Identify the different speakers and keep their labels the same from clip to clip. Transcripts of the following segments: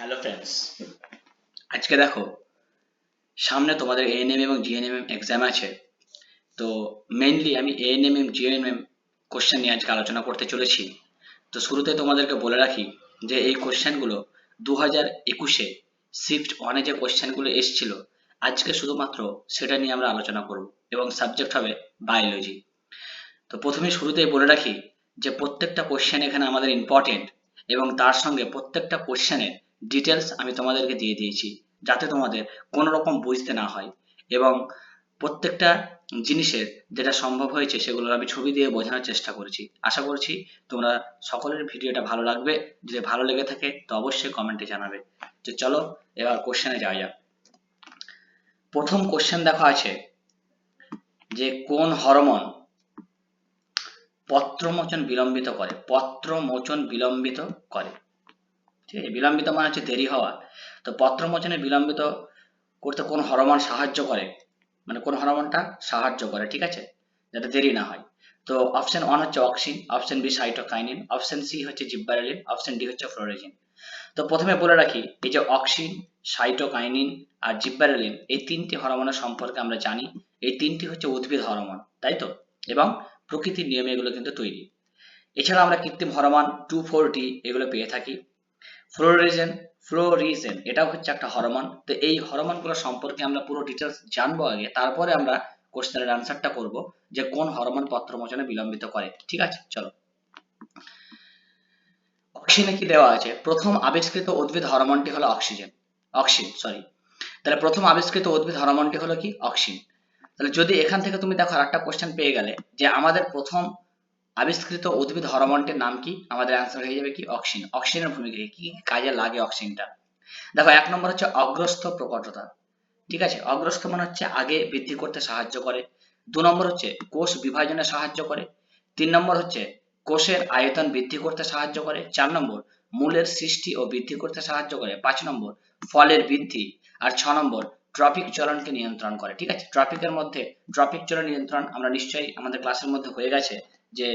Speaker 1: Hello friends, আজকে দেখো সামনে তোমাদের এএনএম এবং জিএনএম এক্সাম আছে। তো মেইনলি আমি এএনএম এবং জিএনএম কোশ্চেন নিয়ে আজকে আলোচনা করতে চলেছি। তো শুরুতে তোমাদেরকে বলে রাখি যে এই কোশ্চেনগুলো 2021-এ শিফট 1-এ যে কোশ্চেনগুলো এসেছিল, আজকে শুধুমাত্র সেটা নিয়ে আমরা আলোচনা করব এবং সাবজেক্ট হবে বায়োলজি। তো প্রথমে শুরুতেই বলে রাখি যে প্রত্যেকটা কোশ্চেন এখানে আমাদের ইম্পর্টেন্ট এবং তার সঙ্গে প্রত্যেকটা কোশ্চেনের ডিটেলস আমি তোমাদেরকে দিয়ে দিয়েছি, যাতে তোমাদের কোনো রকম বুঝতে না হয়। এবং প্রত্যেকটা জিনিসের যেটা সম্ভব হয়েছে সেগুলো আমি ছবি দিয়ে বোঝানোর চেষ্টা করেছি। আশা করছি তোমরা সকলের ভিডিওটা ভালো লাগবে। যদি ভালো লেগে থাকে তো অবশ্যই কমেন্টে জানাবে। তো চলো এবার কোশ্চেনে যাওয়া যাক। প্রথম কোশ্চেন দেখো আছে যে কোন হরমোন পত্রমোচন বিলম্বিত করে। পত্রমোচন বিলম্বিত করে, ঠিক আছে। বিলম্বিত মানে হচ্ছে দেরি হওয়া। তো পত্রমোচনে বিলম্বিত করতে কোন হরমোন সাহায্য করে, মানে কোন হরমোনটা সাহায্য করে, ঠিক আছে, যাতে দেরি না হয়। তো অপশন 1 হচ্ছে auxin, option B cytokinin, option C হচ্ছে জিব্বারেলিন, অপশন ডি হচ্ছে ফ্লোরেজিন। তো প্রথমে বলে রাখি এই যে অক্সিন, সাইটোকাইনিন আর জিব্বারেলিন, এই তিনটি হরমোনের সম্পর্কে আমরা জানি। এই তিনটি হচ্ছে উদ্ভিদ হরমোন, তাই তো, এবং প্রকৃতির নিয়মে এগুলো কিন্তু তৈরি। এছাড়া আমরা কৃত্রিম হরমোন 2,4-D এগুলো পেয়ে থাকি। ফ্লোরিজেন, ফ্লোরিজেন এটাও হচ্ছে একটা হরমোন। তো এই হরমোনগুলো সম্পর্কে আমরা পুরো ডিটেলস জানবো আগে, তারপরে আমরা কোশ্চেনের আনসারটা করব যে কোন হরমোন পত্রমোচনে বিলম্বিত করে। ঠিক আছে, চলো। অক্সিনে কি দেওয়া আছে? প্রথম আবিষ্কৃত উদ্ভিদ হরমোনটি হলো অক্সিন, সরি। তাহলে প্রথম আবিষ্কৃত উদ্ভিদ হরমোনটি হলো কি? অক্সিন। তাহলে যদি এখান থেকে তুমি দেখো আরেকটা কোশ্চেন পেয়ে গেলে যে আমাদের প্রথম আবিষ্কৃত উদ্ভিদ হরমোনটির নাম কি, আমাদের অ্যান্সার হয়ে যাবে কি? অক্সিন। অক্সিনের ভূমিকা কি, কি কাজে লাগে অক্সিনটা? দেখো, 1 নম্বর হচ্ছে অগ্রস্থ প্রকটতা, ঠিক আছে। অগ্রস্থ মানে হচ্ছে আগে বৃদ্ধি করতে সাহায্য করে। 2 নম্বর হচ্ছে কোষ বিভাজনে সাহায্য করে। 3 নম্বর হচ্ছে কোষের আয়তন বৃদ্ধি করতে সাহায্য করে। 4 নম্বর মূলের সৃষ্টি ও বৃদ্ধি করতে সাহায্য করে। 5 নম্বর ফলের বৃদ্ধি। আর 6 নম্বর ট্রপিক চলনকে নিয়ন্ত্রণ করে, ঠিক আছে। ট্রপিকের মধ্যে ট্রপিক চলন নিয়ন্ত্রণ আমরা নিশ্চয়ই আমাদের ক্লাসের মধ্যে হয়ে গেছে, যে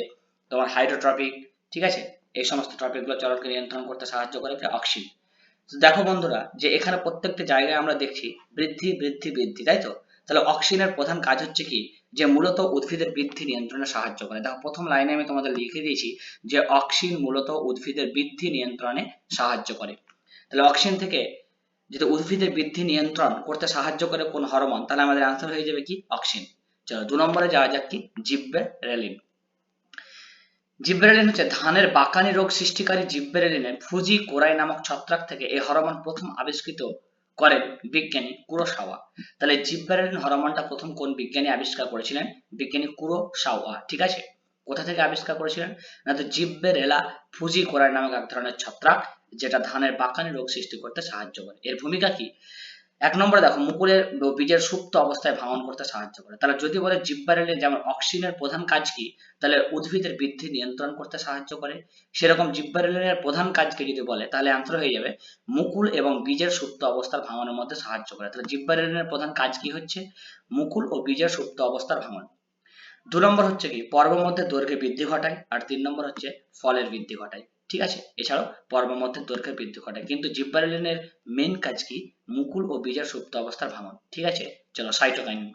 Speaker 1: তোমার হাইড্রোট্রপিক, ঠিক আছে, এই সমস্ত ট্রপিকগুলো চলনকে নিয়ন্ত্রণ করতে সাহায্য করে অক্সিন। তো দেখো বন্ধুরা, যে এখানে প্রত্যেকটা জায়গায় আমরা দেখছি বৃদ্ধি বৃদ্ধি বৃদ্ধি, তাই তো। তাহলে অক্সিনের প্রধান কাজ হচ্ছে কি? যে মূলত উদ্ভিদের বৃদ্ধি নিয়ন্ত্রণে সাহায্য করে। দেখো প্রথম লাইনে আমি তোমাদের লিখে দিয়েছি যে অক্সিন মূলত উদ্ভিদের বৃদ্ধি নিয়ন্ত্রণে সাহায্য করে। তাহলে অক্সিন থেকে যদি উদ্ভিদের বৃদ্ধি নিয়ন্ত্রণ করতে সাহায্য করে কোন হরমোন, তাহলে আমাদের আনসার হয়ে যাবে কি? অক্সিন। চলো 2 নম্বরে যাওয়া যাক, কি? জিব্বেরেলিন। জিব্বেরেলিন হচ্ছে ধানের বাকানি রোগ সৃষ্টিকারী জিব্বেরেলিনের ফুজি কোরাই নামক ছত্রাক থেকে এই হরমোন প্রথম আবিষ্কৃত করেন বিজ্ঞানী কুরোসাওয়া। তাহলে জিব্বেরেলিন হরমোনটা প্রথম কোন বিজ্ঞানী আবিষ্কার করেছিলেন? বিজ্ঞানী কুরোসাওয়া, ঠিক আছে। কোথা থেকে আবিষ্কার করেছিলেন? না, তো জিব্বেরেলা ফুজি কোরাই নামক এক ধরনের ছত্রাক, যেটা ধানের বাকানি রোগ সৃষ্টি করতে সাহায্য করে। এর ভূমিকা কি? 1 নম্বরে দেখো মুকুলের বীজের সুপ্ত অবস্থায় ভাঙন করতে সাহায্য করে। তাহলে যদি বলে জিব্বারেলিন যেমন অক্সিনের প্রধান কাজ কি, তাহলে উদ্ভিদের বৃদ্ধি নিয়ন্ত্রণ করতে সাহায্য করে। সেরকম জিব্বারেলিনের প্রধান কাজকে যদি বলে, তাহলে অ্যান্সার হয়ে যাবে মুকুল এবং বীজের সুপ্ত অবস্থার ভাঙনের মধ্যে সাহায্য করে। তাহলে জিব্বারেলিনের প্রধান কাজ কি হচ্ছে? মুকুল ও বীজের সুপ্ত অবস্থার ভাঙন। 2 নম্বর হচ্ছে কি? পর্বের মধ্যে দৈর্ঘ্যে বৃদ্ধি ঘটায়। আর 3 নম্বর হচ্ছে ফলের বৃদ্ধি ঘটায়, ঠিক আছে। এছাড়াও পর্বের মধ্যে দৈর্ঘ্যের বৃদ্ধি ঘটায়, কিন্তু জিব্বারেলিনের মেইন কাজ কি? মুকুল ও বীজের সুপ্ত অবস্থার ভাঙন, ঠিক আছে। চলো সাইটোকাইনিন।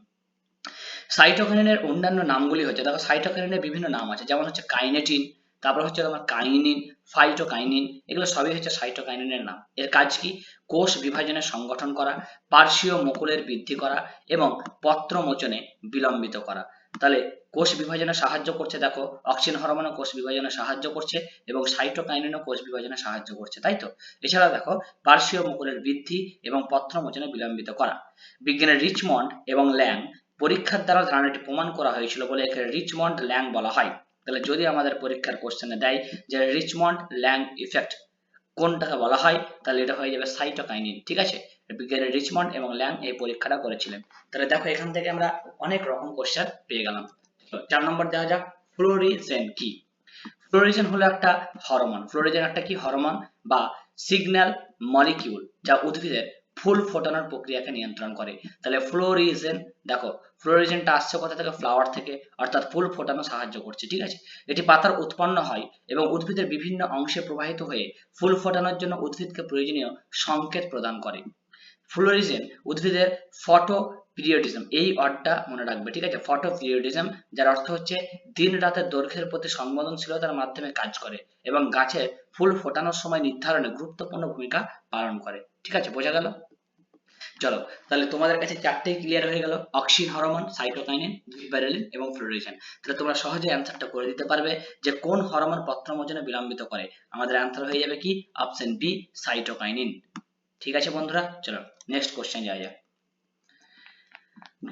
Speaker 1: সাইটোকাইনিনের অন্যান্য নামগুলি হচ্ছে, দেখো সাইটোকাইনিনের বিভিন্ন নাম আছে, যেমন হচ্ছে কাইনেটিন, তারপর হচ্ছে তোমার কাইনিন, ফাইটোকাইনিন, এগুলো সবই হচ্ছে সাইটোকাইনিনের নাম। এর কাজ কি? কোষ বিভাজনের সংগঠন করা, পার্শ্বীয় মুকুলের বৃদ্ধি করা এবং পত্র মোচনে বিলম্বিত করা। তাহলে কোষ বিভাজনে সাহায্য করছে, দেখো অক্সিন হরমোনও কোষ বিভাজনে সাহায্য করছে এবং সাইটোকাইনিনও কোষ বিভাজনে সাহায্য করছে, তাই তো। এছাড়া দেখো পার্শ্বীয় মুকুলের বৃদ্ধি এবং পত্র মোচনে বিলম্বিত করা। বিজ্ঞানী রিচমন্ড এবং ল্যাং পরীক্ষার দ্বারা ধারণাটি প্রমাণ করা হয়েছিল বলে একে রিচমন্ড ল্যাং বলা হয়। তাহলে যদি আমাদের পরীক্ষার কোশ্চেনে দেয় যে রিচমন্ড ল্যাং ইফেক্ট কোনটাকে বলা হয়, তাহলে এটা হয়ে যাবে সাইটোকাইনিন, ঠিক আছে। বিজ্ঞানী রিচমন্ড এবং ল্যাং এই পরীক্ষাটা করেছিলেন। তাহলে দেখো এখান থেকে আমরা অনেক রকম কোশ্চেন পেয়ে গেলাম। 4 নম্বর দেওয়া যাক, ফ্লোরিজেন কি? ফ্লোরিজেন হলো একটা হরমোন। ফ্লোরিজেন একটা কি হরমোন বা সিগন্যাল মলিকিউল, যা উদ্ভিদের ফুল ফোটানোর প্রক্রিয়াকে নিয়ন্ত্রণ করে। তাহলে ফ্লোরিজেন, দেখো ফ্লোরিজেনটা আসছে কোথা থেকে, ফ্লাওয়ার থেকে, অর্থাৎ ফুল ফোটানো সাহায্য করছে, ঠিক আছে। এটি পাতার উৎপন্ন হয় এবং উদ্ভিদের বিভিন্ন অংশে প্রবাহিত হয়ে ফুল ফোটানোর জন্য উদ্ভিদকে প্রয়োজনীয় সংকেত প্রদান করে। ফ্লোরিজেন উদ্ভিদের ফটো পিরিয়ডিজম, এই ওয়ার্ডটা মনে রাখবে, ঠিক আছে। ফটো পিরিয়ডিজম, যার অর্থ হচ্ছে দিন রাতের দৈর্ঘ্যের প্রতি সংবেদনশীলতার মাধ্যমে কাজ করে এবং গাছের ফুল ফোটানোর সময় নির্ধারণে গুরুত্বপূর্ণ ভূমিকা পালন করে, ঠিক আছে, বোঝা গেল। চলো, তাহলে তোমাদের কাছে চারটেই ক্লিয়ার হয়ে গেল, অক্সিন হরমোন, সাইটোকাইনিন, জিবারেলিন এবং ফ্লোরিজেন। তাহলে তোমরা সহজে অ্যান্সারটা করে দিতে পারবে যে কোন হরমোন পত্রমোচনে বিলম্বিত করে। আমাদের অ্যান্সার হয়ে যাবে কি, অপশন বি, সাইটোকাইনিন। ঠিক আছে বন্ধুরা, চলো নেক্সট কোশ্চেন যাওয়া যাক।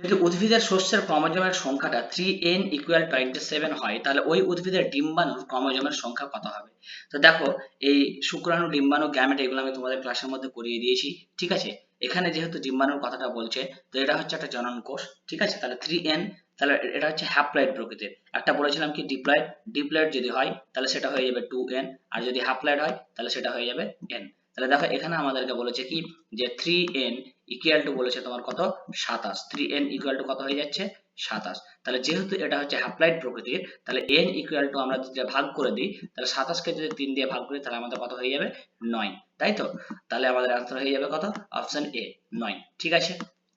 Speaker 1: যদি উদ্ভিদের শস্যের ক্রোমোজোমের সংখ্যাটা 3n = 27 হয়, তাহলে ওই উদ্ভিদের ডিম্বাণুর ক্রোমোজোমের সংখ্যা কত হবে? তো দেখো, এই শুক্রাণু, ডিম্বাণু, গ্যামেট এগুলো আমি তোমাদের ক্লাসের মধ্যে করিয়ে দিয়েছি, ঠিক আছে। এখানে যেহেতু ডিম্বাণুর কথাটা বলছে, তো এটা হচ্ছে একটা জনন কোষ, ঠিক আছে। তাহলে 3n, তাহলে এটা হচ্ছে হ্যাপ্লয়েড প্রকৃতির। একটা বলেছিলাম কি ডিপ্লয়েড, ডিপ্লয়েড যদি হয় তাহলে সেটা হয়ে যাবে 2n, আর যদি হ্যাপ্লয়েড হয় তাহলে সেটা হয়ে যাবে n। তাহলে দেখো এখানে আমাদেরকে বলেছে কি যে 3n ইকুয়াল টু বলেছে তোমার কত, 27। 3n ইকুয়াল টু কত হয়ে যাচ্ছে, 27। তাহলে যেহেতু এটা হচ্ছে হ্যাপ্লয়েড প্রকৃতির, তাহলে n ইকুয়াল টু আমরা যদি ভাগ করে দিই, তাহলে 27 কে যদি 3 দিয়ে ভাগ করি তাহলে আমাদের কত হয়ে যাবে, 9, তাই তো। তাহলে আমাদের আনসার হয়ে যাবে কত, অপশন এ, 9, ঠিক আছে।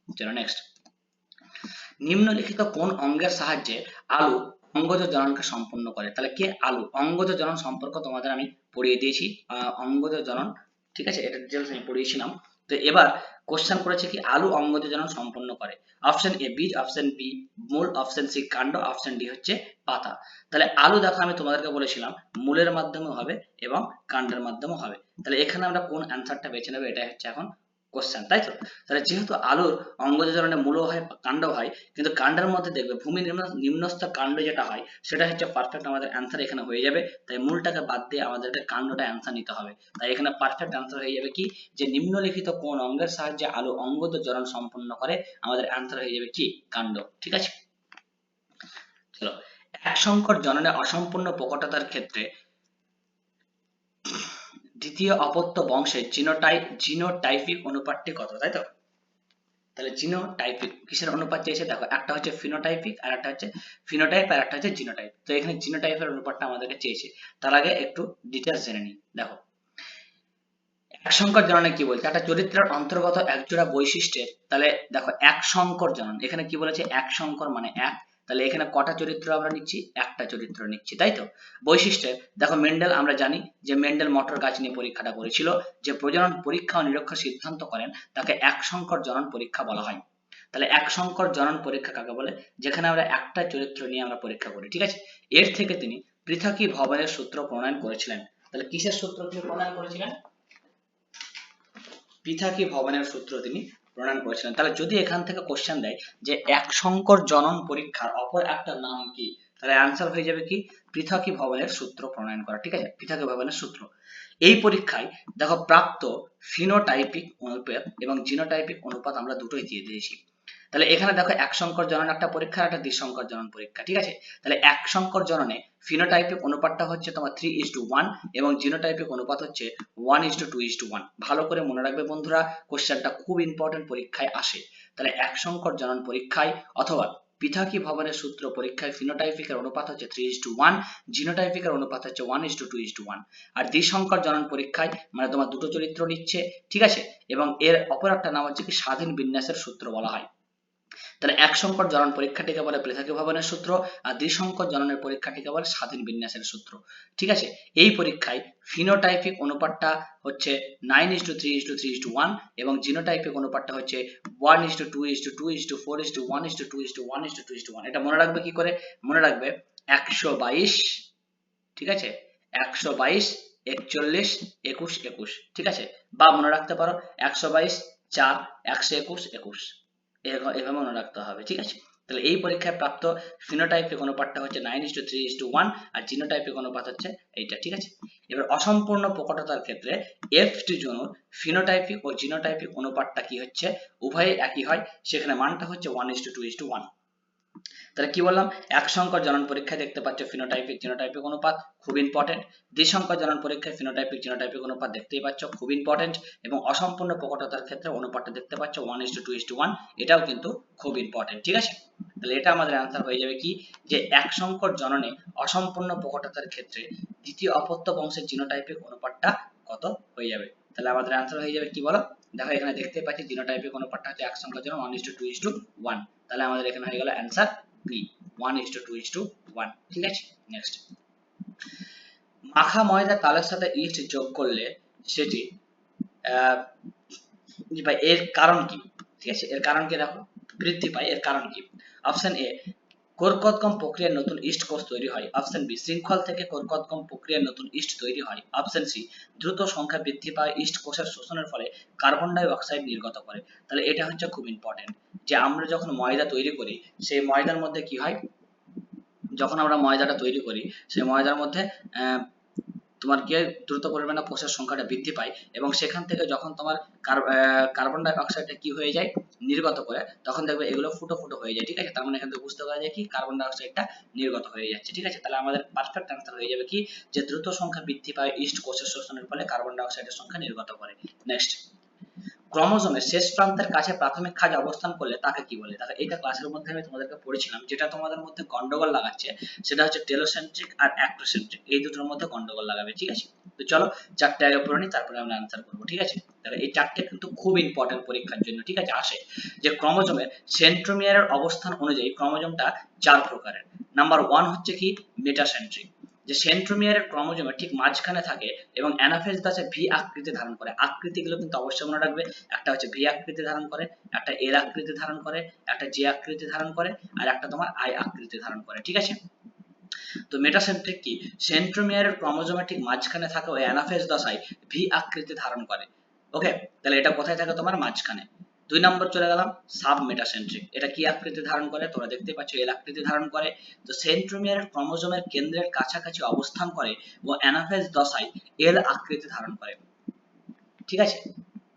Speaker 1: চলো নেক্সট। নিম্নলিখিত কোন অঙ্গের সাহায্যে আলু অঙ্গজ জননকে সম্পন্ন করে? তাহলে কে আলু, অঙ্গজ জনন সম্পর্ক তোমাদের আমি পড়িয়ে দিয়েছি, অঙ্গজ জনন, ঠিক আছে, এটা ডিটেলস আমি পড়িয়েছিলাম। তো এবার কোশ্চেন করেছে কি আলু অঙ্গজ জনন সম্পন্ন করে। অপশন এ বীজ, অপশন বি মূল, অপশন সি কাণ্ড, অপশন ডি হচ্ছে পাতা। তাহলে আলু দেখো আমি তোমাদেরকে বলেছিলাম মূলের মাধ্যমে হবে এবং কাণ্ডের মাধ্যমে হবে। তাহলে এখানে আমরা কোন অ্যান্সারটা বেছে নেবো, এটাই হচ্ছে এখন কোশ্চেন, তাই তো। তাহলে যেহেতু আলুর অঙ্গজ জননে মূল হয়, কাণ্ড হয়, কিন্তু কাণ্ডের মধ্যে দেখবে ভূমি নিম্নস্থ কাণ্ড যেটা হয় সেটা হচ্ছে পারফেক্ট আমাদের অ্যান্সার এখানে হয়ে যাবে। তাই মূলটাকে বাদ দিয়ে আমাদেরকে কাণ্ডটা অ্যান্সার নিতে হবে। তাই এখানে পারফেক্ট অ্যান্সার হয়ে যাবে কি, যে নিম্নলিখিত কোন অঙ্গের সাহায্যে আলু অঙ্গজ জনন সম্পন্ন করে, আমাদের অ্যান্সার হয়ে যাবে কি, কাণ্ড, ঠিক আছে। চলো, এক সংকর জননে অসম্পূর্ণ প্রকটতার ক্ষেত্রে দ্বিতীয় অপত্য বংশের জিনোটাইপিক অনুপাতটি কত, তাই তো। তাহলে জিনোটাইপিক কিসের অনুপাত চেয়েছে, দেখো একটা হচ্ছে ফিনোটাইপিক আর একটা হচ্ছে ফিনোটাইপ আর একটা হচ্ছে জিনোটাইপ। তো এখানে জিনোটাইপের অনুপাতটা আমাদেরকে চেয়েছে, তার আগে একটু ডিটেলস জেনে নিই। দেখো এক সংকর জননে কি বলছে, একটা চরিত্রের অন্তর্গত একজোড়া বৈশিষ্ট্যের, তাহলে দেখো এক সংকর জনন, এখানে কি বলেছে, এক সংকর মানে এক, তাহলে এখানে কটা চরিত্র আমরা নিচ্ছি, একটা চরিত্র নিচ্ছি, তাই তো। বৈশিষ্ট্যের দেখো মেন্ডেল, আমরা জানি যে মেন্ডেল মটর গাছ নিয়ে পরীক্ষাটা করেছিল, যে প্রজনন পরীক্ষা ও নিরীক্ষা সিদ্ধান্ত করেন তাকে এক সংকর জনন পরীক্ষা বলা হয়। তাহলে এক সংকর জনন পরীক্ষা কাকে বলে, যেখানে আমরা একটা চরিত্র নিয়ে আমরা পরীক্ষা করি, ঠিক আছে। এর থেকে তিনি পৃথকী ভবনের সূত্র প্রণয়ন করেছিলেন। তাহলে কিসের সূত্র তিনি প্রণয়ন করেছিলেন, পৃথকী ভবনের সূত্র তিনি প্রণয়ন করেছিলেন। তাহলে যদি এখান থেকে কোশ্চেন দেয় যে এক সংকর জনন পরীক্ষার অপর একটা নাম কি, তাহলে অ্যান্সার হয়ে যাবে কি, পৃথকী ভবনের সূত্র প্রণয়ন করা, ঠিক আছে, পৃথকী ভবনের সূত্র। এই পরীক্ষায় দেখো প্রাপ্ত ফিনোটাইপিক অনুপাত এবং জিনোটাইপিক অনুপাত আমরা দুটোই দিয়ে দিয়েছি। তাহলে এখানে দেখো এক সংকর জনন একটা পরীক্ষা, একটা দ্বিসংকর জনন পরীক্ষা, ঠিক আছে। তাহলে এক সংকর জননে ফিনোটাইপিক অনুপাতটা হচ্ছে তোমার 3:1 এবং জিনোটাইপিক অনুপাত হচ্ছে 1:2:1। ভালো করে মনে রাখবে বন্ধুরা, কোশ্চেনটা খুব ইম্পর্টেন্ট, পরীক্ষায় আসে। তাহলে এক সংকর জনন পরীক্ষায় অথবা পৃথকী ভবনের সূত্র পরীক্ষায় ফিনোটাইপিকের অনুপাত হচ্ছে 3:1, জিনোটাইপিকের অনুপাত হচ্ছে 1:2:1। আর দ্বিসংকর জনন পরীক্ষায় মানে তোমার দুটো চরিত্র নিচ্ছে, ঠিক আছে, এবং এর অপর একটা নাম হচ্ছে কি স্বাধীন বিন্যাসের সূত্র বলা হয়। তাহলে এক সংকর জনন পরীক্ষাটিকে বলে পৃথকী ভবনের সূত্র, আর দ্বিসংকর জননের পরীক্ষাটিকে বলে স্বাধীন বিন্যাসের সূত্র, ঠিক আছে। এই পরীক্ষায় ফিনোটাইপিক অনুপাতটা হচ্ছে 9:3:3:1 এবং জিনোটাইপিক অনুপাতটা হচ্ছে 1:2:2:4:1:2:1:2:1। এটা মনে রাখবে কি করে, মনে রাখবে 122, ঠিক আছে, 122 41 21 21, ঠিক আছে, বা মনে রাখতে পারো 122 4 121 21, এভাবে মনে রাখতে হবে, ঠিক আছে। তাহলে এই পরীক্ষায় প্রাপ্ত ফিনোটাইপিক অনুপাতটা হচ্ছে 9:3:1 আর জিনোটাইপিক অনুপাত হচ্ছে এইটা, ঠিক আছে। এবার অসম্পূর্ণ প্রকটতার ক্ষেত্রে এফটি জনুর ফিনোটাইপিক ও জিনোটাইপিক অনুপাতটা কি হচ্ছে, উভয়ে একই হয়, সেখানে মানটা হচ্ছে 1:2:1। তাহলে কি বললাম, এক সংকর জনন পরীক্ষায় দেখতে পাচ্ছ ফিনোটাইপিক জিনোটাইপিক অনুপাত খুব ইম্পর্টেন্ট, দ্বিসংকর জনন পরীক্ষায় ফিনোটাইপিক জিনোটাইপিক অনুপাত দেখতেই পাচ্ছ খুব ইম্পর্টেন্ট, এবং অসম্পূর্ণ প্রকটতার ক্ষেত্রে অনুপাতটা দেখতে পাচ্ছ 1:2:1, এটাও কিন্তু খুব ইম্পর্টেন্ট। ঠিক আছে, তাহলে এটা আমাদের অ্যান্সার হয়ে যাবে কি, যে এক সংকর জননে অসম্পূর্ণ প্রকটতার ক্ষেত্রে দ্বিতীয় অপত্য বংশের জিনোটাইপিক অনুপাতটা কত হয়ে যাবে। তাহলে আমাদের অ্যান্সার হয়ে যাবে কি বলো, দেখো এখানে দেখতে পাচ্ছি জিনোটাইপিক অনুপাতটা হচ্ছে এক সংকর জনন 1:2:1, তাহলে আমাদের এখানে হয়ে গেল অ্যান্সার বি 1:2:1। ঠিক আছে, নেক্সট, মাখা ময়দা তালের সাথে ইস্ট যোগ করলে সেটি এর কারণ কি? ঠিক আছে, এর কারণ কি দেখো, বৃদ্ধি পায়, এর কারণ কি? অপশন এ, কোরকদগম প্রক্রিয়ার নতুন ইস্ট কোষ তৈরি হয়। অপশন বি, শৃঙ্খল থেকে কোরকদগম প্রক্রিয়ার নতুন ইস্ট তৈরি হয়। অপশন সি, দ্রুত সংখ্যা বৃদ্ধি পায় ইস্ট কোষের শোষণের ফলে কার্বন ডাই অক্সাইড নির্গত করে। তাহলে এটা হচ্ছে খুব ইম্পর্টেন্ট, যে আমরা যখন ময়দা তৈরি করি সেই ময়দার মধ্যে কি হয়, যখন আমরা ময়দাটা তৈরি করি সেই ময়দার মধ্যে তোমার কি দ্রুত পরিমাণে কোষের সংখ্যাটা বৃদ্ধি পায়, এবং সেখান থেকে যখন তোমার কার্বন ডাই অক্সাইডটা কি হয়ে যায়, নির্গত করে, তখন দেখবে এগুলো ফুটো ফুটো হয়ে যায়। ঠিক আছে, তার মানে এখান থেকে বুঝতে পারা যায় কি কার্বন ডাই অক্সাইডটা নির্গত হয়ে যাচ্ছে। ঠিক আছে, তাহলে আমাদের পারফেক্ট অ্যান্সার হয়ে যাবে কি, যে দ্রুত সংখ্যা বৃদ্ধি পায় ইস্ট কোষের শোষণের ফলে কার্বন ডাই অক্সাইডের সংখ্যা নির্গত করে। নেক্সট, ক্রোমোজোমের শেষ প্রান্তের কাছে প্রাথমিক খাঁজ অবস্থান করলে তাকে কি বলে? দেখো এটা ক্লাসের মধ্যে আমি তোমাদেরকে পড়েছিলাম, যেটা তোমাদের মধ্যে গন্ডগোল লাগাচ্ছে সেটা হচ্ছে টেলোসেন্ট্রিক আর অ্যাক্টোসেন্ট্রিক, এই দুটোর মধ্যে গন্ডগোল লাগাবে। ঠিক আছে, তো চলো চারটে আগে পড়ে নিই, তারপরে আমরা অ্যান্সার করবো। ঠিক আছে, তাহলে এই চারটে কিন্তু খুব ইম্পর্টেন্ট পরীক্ষার জন্য। ঠিক আছে, আসে যে ক্রোমোজোমের সেন্ট্রোমিয়ারের অবস্থান অনুযায়ী ক্রোমোজোমটা 4 প্রকারের। নাম্বার 1 হচ্ছে কি মেটাসেন্ট্রিক, যে সেন্ট্রোমিয়ারের ক্রোমোজোমের ঠিক মাঝখানে থাকে এবং অ্যানাফেজ দাসে ভি আকৃতি ধারণ করে। আকৃতিগুলো কিন্তু অবশ্যই মনে রাখবে, একটা হচ্ছে ভি আকৃতি ধারণ করে, একটা এল আকৃতি ধারণ করে, একটা জে আকৃতি ধারণ করে, আর একটা তোমার আই আকৃতি ধারণ করে। ঠিক আছে, তো মেটাসেন্ট্রিক কি, সেন্ট্রোমিয়ারের ক্রোমোজোমের ঠিক মাঝখানে থাকে ওই অ্যানাফেজ দশায় ভি আকৃতি ধারণ করে। ওকে, তাহলে এটা কোথায় থাকে, তোমার মাঝখানে। 2 নম্বর চলে গেলাম সাব মেটাসেন্ট্রিক, এটা কি আকৃতি ধারণ করে, তোমরা দেখতে পাচ্ছ এল আকৃতি ধারণ করে। তো সেন্ট্রোমিয়ারের ক্রোমোজোমের কেন্দ্রের কাছাকাছি অবস্থান করে ও অ্যানাফেজ দশায় এল আকৃতি ধারণ করে। ঠিক আছে,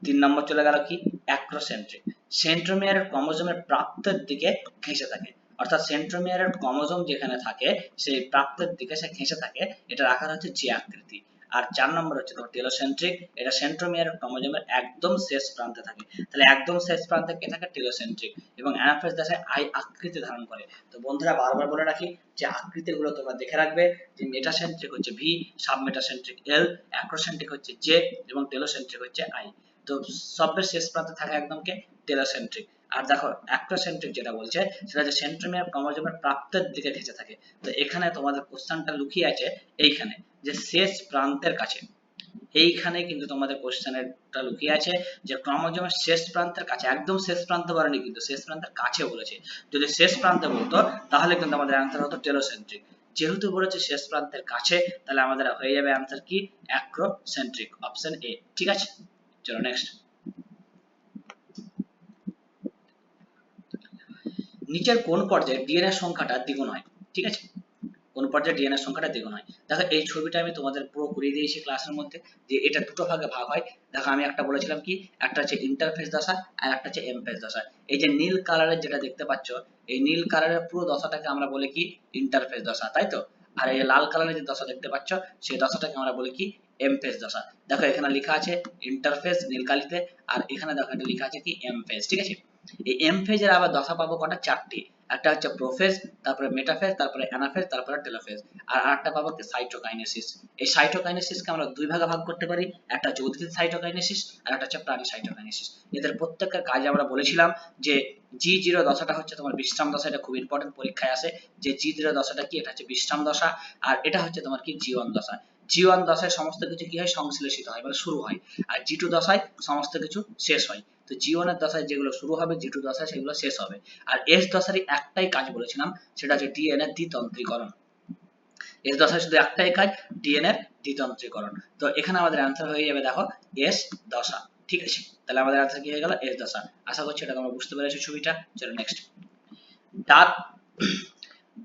Speaker 1: 3 নম্বর চলে গেল কি অ্যাক্রোসেন্ট্রিক, সেন্ট্রোমিয়ারের ক্রোমোজোমের প্রাপ্তের দিকে ঘেঁষে থাকে, অর্থাৎ সেন্ট্রোমিয়ারের ক্রোমোজোম যেখানে থাকে সেই প্রাপ্তের দিকে সে ঘেঁষে থাকে, এটার আকার হচ্ছে জে আকৃতি। আর 4 নম্বর হচ্ছে তোমার টেলোসেন্ট্রিক, এটা সেন্ট্রোমিয়ারের ক্রোমোজোমের একদম শেষ প্রান্তে থাকে। তাহলে একদম শেষ প্রান্তে কে থাকে, টেলোসেন্ট্রিক, এবং অ্যানাফেজ দশায় আই আকৃতি ধারণ করে। তো বন্ধুরা বারবার বলে রাখি যে আকৃতিগুলো তোমরা দেখে রাখবে, যে মেটাসেন্ট্রিক হচ্ছে ভি, সাব মেটাসেন্ট্রিক এল, অ্যাক্রোসেন্ট্রিক হচ্ছে জে, এবং টেলোসেন্ট্রিক হচ্ছে আই। তো সবের শেষ প্রান্তে থাকে একদম কে টেলোসেন্ট্রিক। আর দেখো অ্যাক্টোসেন্ট্রিক যেটা বলছে সেটা হচ্ছে সেন্ট্রোমিয়ার ক্রোমোজোমের প্রাপ্তের দিকে ঘেঁষে থাকে। তো এখানে তোমাদের কোশ্চেনটা লুকিয়ে আছে এইখানে, যে শেষ প্রান্তের কাছে, এইখানে কিন্তু তোমাদের কোশ্চেনটা লুকিয়ে আছে, যে ক্রোমোজোমের শেষ প্রান্তের কাছে, একদম শেষ প্রান্ত বলেনি কিন্তু শেষ প্রান্তের কাছে বলেছে। যদি শেষ প্রান্তে বলতো তাহলে কিন্তু আমাদের অ্যান্সার হতো টেলোসেন্ট্রিক, যেহেতু বলেছে শেষ প্রান্তের কাছে, তাহলে আমাদের হয়ে যাবে অ্যান্সার কি অ্যাক্রোসেন্ট্রিক, অপশন এ। ঠিক আছে, চলো নেক্সট, নিচের কোন পর্যায়ে ডিএনএ সংখ্যাটা দ্বিগুণ হয়? ঠিক আছে, কোন পর্যায়ে ডিএনএ সংখ্যাটা দ্বিগুণ হয়? দেখো এই ছবিটা আমি তোমাদের পুরো করিয়ে দিয়েছি ক্লাসের মধ্যে, যে এটা দুটো ভাগে ভাগ হয়। দেখো আমি একটা বলেছিলাম কি, একটা হচ্ছে ইন্টারফেস দশা আর একটা হচ্ছে এমফেস দশা। এই যে নীল কালারের যেটা দেখতে পাচ্ছ, এই নীল কালারের পুরো দশাটাকে আমরা বলি কি ইন্টারফেস দশা, তাই তো। আর এই লাল কালারের যে দশা দেখতে পাচ্ছ সেই দশাটাকে আমরা বলি কি এমফেস দশা। দেখো এখানে লেখা আছে ইন্টারফেস নীল কালিতে, আর এখানে দেখো এটা লেখা আছে কি এমফেস। ঠিক আছে, এই এমফেজের আবার দশা পাবো কটা, 4টি। একটা হচ্ছে প্রোফেজ, তারপরে মেটাফেজ, তারপরে অ্যানাফেজ, তারপরে টেলোফেজ, আর আরেকটা পাবো কি সাইটোকাইনেসিস। এই সাইটোকাইনেসিসকে আমরা দুই ভাগে ভাগ করতে পারি, একটা হচ্ছে উদ্ভিদ সাইটোকাইনেসিস আর একটা হচ্ছে প্রাণী সাইটোকাইনেসিস। এদের প্রত্যেকটা কাজে আমরা বলেছিলাম যে G0 দশাটা হচ্ছে তোমার বিশ্রাম দশা, এটা খুব ইম্পর্টেন্ট পরীক্ষায় আসে, যে G0 দশাটা কি, এটা হচ্ছে বিশ্রাম দশা, আর এটা হচ্ছে তোমার কি G1 দশা। G1 দশায় সমস্ত কিছু কি হয়, সংশ্লেষিত হয়, মানে শুরু হয়, আর G2 দশায় সমস্ত কিছু শেষ হয়। তো G1 এর দশায় যেগুলো শুরু হবে, G2 দশায় সেগুলো শেষ হবে। আর S দশারই একটাই কাজ বলেছিলাম, সেটা হচ্ছে ডিএনএ দ্বিতন্ত্রীকরণ। S দশায় শুধু একটাই কাজ, ডিএনএ দ্বিতন্ত্রীকরণ। তো এখানে আমাদের অ্যান্সার হয়ে যাবে দেখো S দশা। ঠিক আছে, তাহলে আমাদের অ্যান্সার কি হয়ে গেল, S দশা। আশা করছি এটা তোমরা বুঝতে পেরেছো ছবিটা। চলো নেক্সট,